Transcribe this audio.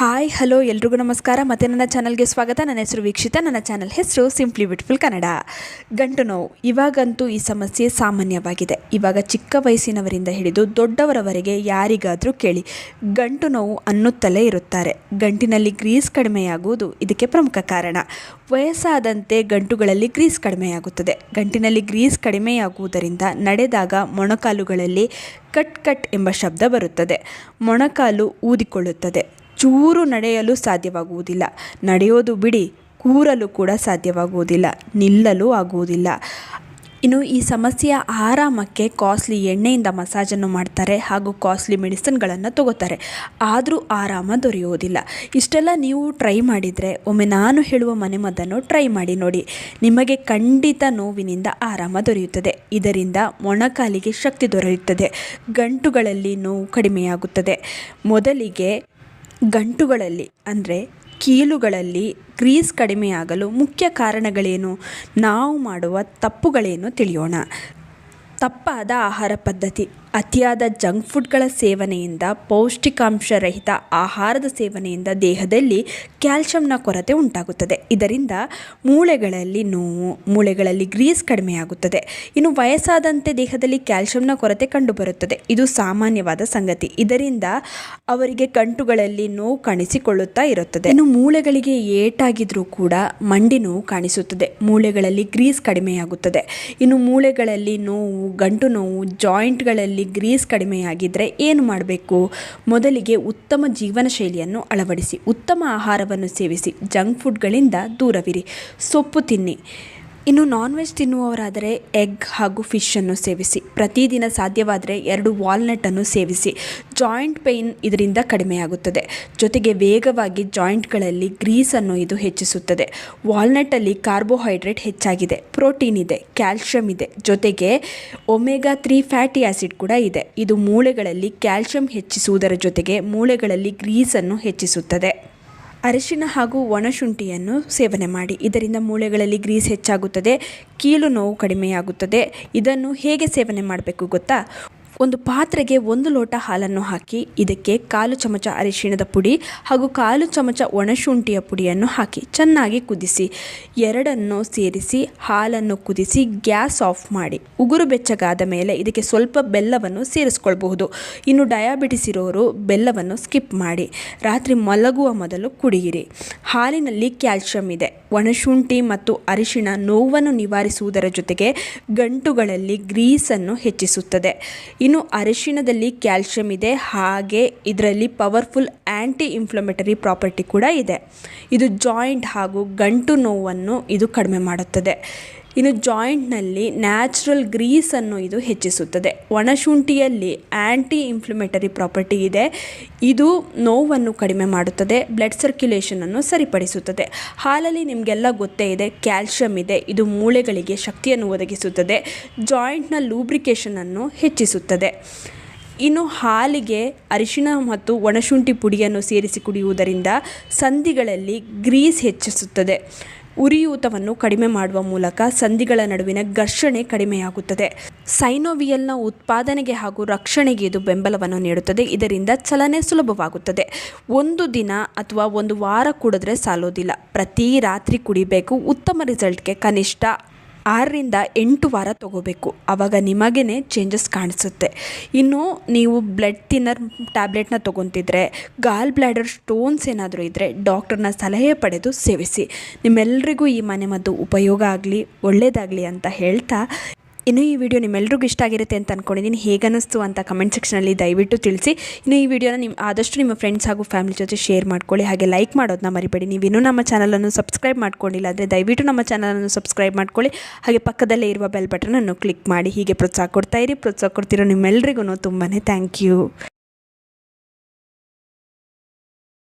Hi hello ಎಲ್ರಿಗೂ ನಮಸ್ಕಾರ. ಮತ್ತು ನನ್ನ ಚಾನಲ್ಗೆ ಸ್ವಾಗತ. ನನ್ನ ಹೆಸರು ವೀಕ್ಷಿತ. ನನ್ನ ಚಾನಲ್ ಹೆಸರು ಸಿಂಪ್ಲಿ ಬ್ಯೂಟಿಫುಲ್ ಕನ್ನಡ. ಗಂಟು ನೋವು ಇವಾಗಂತೂ ಈ ಸಮಸ್ಯೆ ಸಾಮಾನ್ಯವಾಗಿದೆ. ಇವಾಗ ಚಿಕ್ಕ ವಯಸ್ಸಿನವರಿಂದ ಹಿಡಿದು ದೊಡ್ಡವರವರೆಗೆ ಯಾರಿಗಾದರೂ ಕೇಳಿ ಗಂಟು ನೋವು ಅನ್ನುತ್ತಲೇ ಇರುತ್ತಾರೆ. ಗಂಟಿನಲ್ಲಿ ಗ್ರೀಸ್ ಕಡಿಮೆಯಾಗುವುದು ಇದಕ್ಕೆ ಪ್ರಮುಖ ಕಾರಣ. ವಯಸ್ಸಾದಂತೆ ಗಂಟುಗಳಲ್ಲಿ ಗ್ರೀಸ್ ಕಡಿಮೆಯಾಗುತ್ತದೆ. ಗಂಟಿನಲ್ಲಿ ಗ್ರೀಸ್ ಕಡಿಮೆಯಾಗುವುದರಿಂದ ನಡೆದಾಗ ಮೊಣಕಾಲುಗಳಲ್ಲಿ ಕಟ್ ಕಟ್ ಎಂಬ ಶಬ್ದ ಬರುತ್ತದೆ. ಮೊಣಕಾಲು ಊದಿಕೊಳ್ಳುತ್ತದೆ. ಚೂರು ನಡೆಯಲು ಸಾಧ್ಯವಾಗುವುದಿಲ್ಲ. ನಡೆಯೋದು ಬಿಡಿ, ಕೂರಲು ಕೂಡ ಸಾಧ್ಯವಾಗುವುದಿಲ್ಲ. ನಿಲ್ಲಲು ಆಗುವುದಿಲ್ಲ. ಇನ್ನು ಈ ಸಮಸ್ಯೆಯ ಆರಾಮಕ್ಕೆ ಕಾಸ್ಟ್ಲಿ ಎಣ್ಣೆಯಿಂದ ಮಸಾಜನ್ನು ಮಾಡ್ತಾರೆ ಹಾಗೂ ಕಾಸ್ಟ್ಲಿ ಮೆಡಿಸಿನ್ಗಳನ್ನು ತಗೋತಾರೆ. ಆದರೂ ಆರಾಮ ದೊರೆಯುವುದಿಲ್ಲ. ಇಷ್ಟೆಲ್ಲ ನೀವು ಟ್ರೈ ಮಾಡಿದರೆ ಒಮ್ಮೆ ನಾನು ಹೇಳುವ ಮನೆಮದ್ದನ್ನು ಟ್ರೈ ಮಾಡಿ ನೋಡಿ. ನಿಮಗೆ ಖಂಡಿತ ನೋವಿನಿಂದ ಆರಾಮ ದೊರೆಯುತ್ತದೆ. ಇದರಿಂದ ಮೊಣಕಾಲಿಗೆ ಶಕ್ತಿ ದೊರೆಯುತ್ತದೆ. ಗಂಟುಗಳಲ್ಲಿ ನೋವು ಕಡಿಮೆಯಾಗುತ್ತದೆ. ಮೊದಲಿಗೆ ಗಂಟುಗಳಲ್ಲಿ ಅಂದರೆ ಕೀಲುಗಳಲ್ಲಿ ಗ್ರೀಸ್ ಕಡಿಮೆಯಾಗಲು ಮುಖ್ಯ ಕಾರಣಗಳೇನು, ನಾವು ಮಾಡುವ ತಪ್ಪುಗಳೇನು ತಿಳಿಯೋಣ. ತಪ್ಪಾದ ಆಹಾರ ಪದ್ಧತಿ. ಅತಿಯಾದ ಜಂಕ್ ಫುಡ್ಗಳ ಸೇವನೆಯಿಂದ, ಪೌಷ್ಟಿಕಾಂಶರಹಿತ ಆಹಾರದ ಸೇವನೆಯಿಂದ ದೇಹದಲ್ಲಿ ಕ್ಯಾಲ್ಶಿಯಂನ ಕೊರತೆ ಉಂಟಾಗುತ್ತದೆ. ಇದರಿಂದ ಮೂಳೆಗಳಲ್ಲಿ ನೋವು, ಮೂಳೆಗಳಲ್ಲಿ ಗ್ರೀಸ್ ಕಡಿಮೆಯಾಗುತ್ತದೆ. ಇನ್ನು ವಯಸ್ಸಾದಂತೆ ದೇಹದಲ್ಲಿ ಕ್ಯಾಲ್ಶಿಯಂನ ಕೊರತೆ ಕಂಡುಬರುತ್ತದೆ. ಇದು ಸಾಮಾನ್ಯವಾದ ಸಂಗತಿ. ಇದರಿಂದ ಅವರಿಗೆ ಗಂಟುಗಳಲ್ಲಿ ನೋವು ಕಾಣಿಸಿಕೊಳ್ಳುತ್ತಾ ಇರುತ್ತದೆ. ಇನ್ನು ಮೂಳೆಗಳಿಗೆ ಏಟಾಗಿದ್ರೂ ಕೂಡ ಮಂಡಿ ನೋವು ಕಾಣಿಸುತ್ತದೆ. ಮೂಳೆಗಳಲ್ಲಿ ಗ್ರೀಸ್ ಕಡಿಮೆಯಾಗುತ್ತದೆ. ಇನ್ನು ಮೂಳೆಗಳಲ್ಲಿ ನೋವು, ಗಂಟು ನೋವು, ಜಾಯಿಂಟ್ಗಳಲ್ಲಿ ಗ್ರೀಸ್ ಕಡಿಮೆಯಾಗಿದ್ದರೆ ಏನು ಮಾಡಬೇಕು? ಮೊದಲಿಗೆ ಉತ್ತಮ ಜೀವನ ಶೈಲಿಯನ್ನು ಅಳವಡಿಸಿ. ಉತ್ತಮ ಆಹಾರವನ್ನು ಸೇವಿಸಿ. ಜಂಕ್ ಫುಡ್ಗಳಿಂದ ದೂರವಿರಿ. ಸೊಪ್ಪು ತಿನ್ನಿ. ಇನ್ನು ನಾನ್ ವೆಜ್ ತಿನ್ನುವವರಾದರೆ ಎಗ್ ಹಾಗೂ ಫಿಶನ್ನು ಸೇವಿಸಿ. ಪ್ರತಿದಿನ ಸಾಧ್ಯವಾದರೆ 2 ವಾಲ್ನಟನ್ನು ಸೇವಿಸಿ. ಜಾಯಿಂಟ್ ಪೇಯ್ನ್ ಇದರಿಂದ ಕಡಿಮೆಯಾಗುತ್ತದೆ. ಜೊತೆಗೆ ವೇಗವಾಗಿ ಜಾಯಿಂಟ್ಗಳಲ್ಲಿ ಗ್ರೀಸನ್ನು ಇದು ಹೆಚ್ಚಿಸುತ್ತದೆ. ವಾಲ್ನಟಲ್ಲಿ ಕಾರ್ಬೋಹೈಡ್ರೇಟ್ ಹೆಚ್ಚಾಗಿದೆ, ಪ್ರೋಟೀನ್ ಇದೆ, ಕ್ಯಾಲ್ಶಿಯಂ ಇದೆ, ಜೊತೆಗೆ ಒಮೆಗಾ 3 ಫ್ಯಾಟಿ ಆ್ಯಸಿಡ್ ಕೂಡ ಇದೆ. ಇದು ಮೂಳೆಗಳಲ್ಲಿ ಕ್ಯಾಲ್ಶಿಯಂ ಹೆಚ್ಚಿಸುವುದರ ಜೊತೆಗೆ ಮೂಳೆಗಳಲ್ಲಿ ಗ್ರೀಸನ್ನು ಹೆಚ್ಚಿಸುತ್ತದೆ. ಅರಿಶಿನ ಹಾಗೂ ಒಣಶುಂಠಿಯನ್ನು ಸೇವನೆ ಮಾಡಿ. ಇದರಿಂದ ಮೂಳೆಗಳಲ್ಲಿ ಗ್ರೀಸ್ ಹೆಚ್ಚಾಗುತ್ತದೆ, ಕೀಲು ನೋವು ಕಡಿಮೆಯಾಗುತ್ತದೆ. ಇದನ್ನು ಹೇಗೆ ಸೇವನೆ ಮಾಡಬೇಕು ಗೊತ್ತಾ? ಒಂದು ಪಾತ್ರೆಗೆ 1 ಲೋಟ ಹಾಲನ್ನು ಹಾಕಿ ಇದಕ್ಕೆ 1/4 ಚಮಚ ಅರಿಶಿಣದ ಪುಡಿ ಹಾಗೂ 1/4 ಚಮಚ ಒಣಶುಂಠಿಯ ಪುಡಿಯನ್ನು ಹಾಕಿ ಚೆನ್ನಾಗಿ ಕುದಿಸಿ. ಎರಡನ್ನು ಸೇರಿಸಿ ಹಾಲನ್ನು ಕುದಿಸಿ ಗ್ಯಾಸ್ ಆಫ್ ಮಾಡಿ. ಉಗುರು ಬೆಚ್ಚಗಾದ ಮೇಲೆ ಇದಕ್ಕೆ ಸ್ವಲ್ಪ ಬೆಲ್ಲವನ್ನು ಸೇರಿಸ್ಕೊಳ್ಬಹುದು. ಇನ್ನು ಡಯಾಬಿಟಿಸ್ ಇರೋರು ಬೆಲ್ಲವನ್ನು ಸ್ಕಿಪ್ ಮಾಡಿ. ರಾತ್ರಿ ಮಲಗುವ ಮೊದಲು ಕುಡಿಯಿರಿ. ಹಾಲಿನಲ್ಲಿ ಕ್ಯಾಲ್ಶಿಯಂ ಇದೆ. ಒಣಶುಂಠಿ ಮತ್ತು ಅರಿಶಿಣ ನೋವನ್ನು ನಿವಾರಿಸುವುದರ ಜೊತೆಗೆ ಗಂಟುಗಳಲ್ಲಿ ಗ್ರೀಸನ್ನು ಹೆಚ್ಚಿಸುತ್ತದೆ. ಇನ್ನು ಅರಿಶಿಣದಲ್ಲಿ ಕ್ಯಾಲ್ಶಿಯಂ ಇದೆ, ಹಾಗೆ ಇದರಲ್ಲಿ ಪವರ್ಫುಲ್ ಆ್ಯಂಟಿ ಇನ್ಫ್ಲಮೇಟರಿ ಪ್ರಾಪರ್ಟಿ ಕೂಡ ಇದೆ. ಇದು ಜಾಯಿಂಟ್ ಹಾಗೂ ಗಂಟು ನೋವನ್ನು ಇದು ಕಡಿಮೆ ಮಾಡುತ್ತದೆ. ಇನ್ನು ಜಾಯಿಂಟ್ನಲ್ಲಿ ನ್ಯಾಚುರಲ್ ಗ್ರೀಸನ್ನು ಇದು ಹೆಚ್ಚಿಸುತ್ತದೆ. ಒಣಶುಂಠಿಯಲ್ಲಿ ಆ್ಯಂಟಿ ಇನ್ಫ್ಲಮೇಟರಿ ಪ್ರಾಪರ್ಟಿ ಇದೆ. ಇದು ನೋವನ್ನು ಕಡಿಮೆ ಮಾಡುತ್ತದೆ, ಬ್ಲಡ್ ಸರ್ಕ್ಯುಲೇಷನನ್ನು ಸರಿಪಡಿಸುತ್ತದೆ. ಹಾಲಲ್ಲಿ ನಿಮಗೆಲ್ಲ ಗೊತ್ತೇ ಇದೆ, ಕ್ಯಾಲ್ಶಿಯಂ ಇದೆ. ಇದು ಮೂಳೆಗಳಿಗೆ ಶಕ್ತಿಯನ್ನು ಒದಗಿಸುತ್ತದೆ, ಜಾಯಿಂಟ್ನ ಲೂಬ್ರಿಕೇಷನನ್ನು ಹೆಚ್ಚಿಸುತ್ತದೆ. ಇನ್ನು ಹಾಲಿಗೆ ಅರಿಶಿಣ ಮತ್ತು ಒಣಶುಂಠಿ ಪುಡಿಯನ್ನು ಸೇರಿಸಿ ಕುಡಿಯುವುದರಿಂದ ಸಂಧಿಗಳಲ್ಲಿ ಗ್ರೀಸ್ ಹೆಚ್ಚಿಸುತ್ತದೆ. ಉರಿಯೂತವನ್ನು ಕಡಿಮೆ ಮಾಡುವ ಮೂಲಕ ಸಂಧಿಗಳ ನಡುವಿನ ಘರ್ಷಣೆ ಕಡಿಮೆಯಾಗುತ್ತದೆ. ಸೈನೋವಿಯಲ್ನ ಉತ್ಪಾದನೆಗೆ ಹಾಗೂ ರಕ್ಷಣೆಗೆ ಇದು ಬೆಂಬಲವನ್ನು ನೀಡುತ್ತದೆ. ಇದರಿಂದ ಚಲನೆ ಸುಲಭವಾಗುತ್ತದೆ. 1 ದಿನ ಅಥವಾ 1 ವಾರ ಕುಡಿದ್ರೆ ಸಾಲೋದಿಲ್ಲ. ಪ್ರತಿ ರಾತ್ರಿ ಕುಡಿಬೇಕು. ಉತ್ತಮ ರಿಸಲ್ಟ್ಗೆ ಕನಿಷ್ಠ 6 ರಿಂದ 8 ವಾರ ತಗೋಬೇಕು. ಆವಾಗ ನಿಮಗೇ ಚೇಂಜಸ್ ಕಾಣಿಸುತ್ತೆ. ಇನ್ನು ನೀವು ಬ್ಲಡ್ ಥಿನ್ನರ್ ಟ್ಯಾಬ್ಲೆಟ್ನ ತೊಗೊತಿದ್ರೆ, ಗಾಲ್ ಬ್ಲ್ಯಾಡರ್ ಸ್ಟೋನ್ಸ್ ಏನಾದರೂ ಇದ್ದರೆ ಡಾಕ್ಟರ್ನ ಸಲಹೆ ಪಡೆದು ಸೇವಿಸಿ. ನಿಮ್ಮೆಲ್ಲರಿಗೂ ಈ ಮನೆಮದ್ದು ಉಪಯೋಗ ಆಗಲಿ, ಒಳ್ಳೆಯದಾಗಲಿ ಅಂತ ಹೇಳ್ತಾ, ಇನ್ನು ಈ ವಿಡಿಯೋ ನಿಮ್ಮೆಲ್ರಿಗೂ ಇಷ್ಟ ಆಗಿರುತ್ತೆ ಅಂತ ಅಂದ್ಕೊಂಡಿದ್ದೀನಿ. ಹೇಗನ್ನಿಸ್ತು ಅಂತ ಕಮೆಂಟ್ ಸೆಕ್ಷನಲ್ಲಿ ದಯವಿಟ್ಟು ತಿಳಿಸಿ. ಇನ್ನು ಈ ವಿಡಿಯೋನ ಆದಷ್ಟು ನಿಮ್ಮ ಫ್ರೆಂಡ್ಸ್ ಹಾಗೂ ಫ್ಯಾಮಿಲಿ ಜೊತೆ ಶೇರ್ ಮಾಡ್ಕೊಳ್ಳಿ. ಹಾಗೆ ಲೈಕ್ ಮಾಡೋದನ್ನ ಮರಿಬೇಡಿ. ನೀವಿನ್ನೂ ನಮ್ಮ ಚಾನಲನ್ನು ಸಬ್ಸ್ಕ್ರೈಬ್ ಮಾಡ್ಕೊಂಡಿಲ್ಲ ಅಂದರೆ ದಯವಿಟ್ಟು ನಮ್ಮ ಚಾನಲನ್ನು ಸಬ್ಸ್ಕ್ರೈಬ್ ಮಾಡ್ಕೊಳ್ಳಿ. ಹಾಗೆ ಪಕ್ಕದಲ್ಲೇ ಇರುವ ಬೆಲ್ ಬಟನನ್ನು ಕ್ಲಿಕ್ ಮಾಡಿ. ಹೀಗೆ ಪ್ರೋತ್ಸಾಹ ಕೊಡ್ತಾಯಿರಿ. ಪ್ರೋತ್ಸಾಹ ಕೊಡ್ತಿರೋ ನಿಮ್ಮೆಲ್ಲರಿಗೂ ತುಂಬಾ ಥ್ಯಾಂಕ್ ಯು.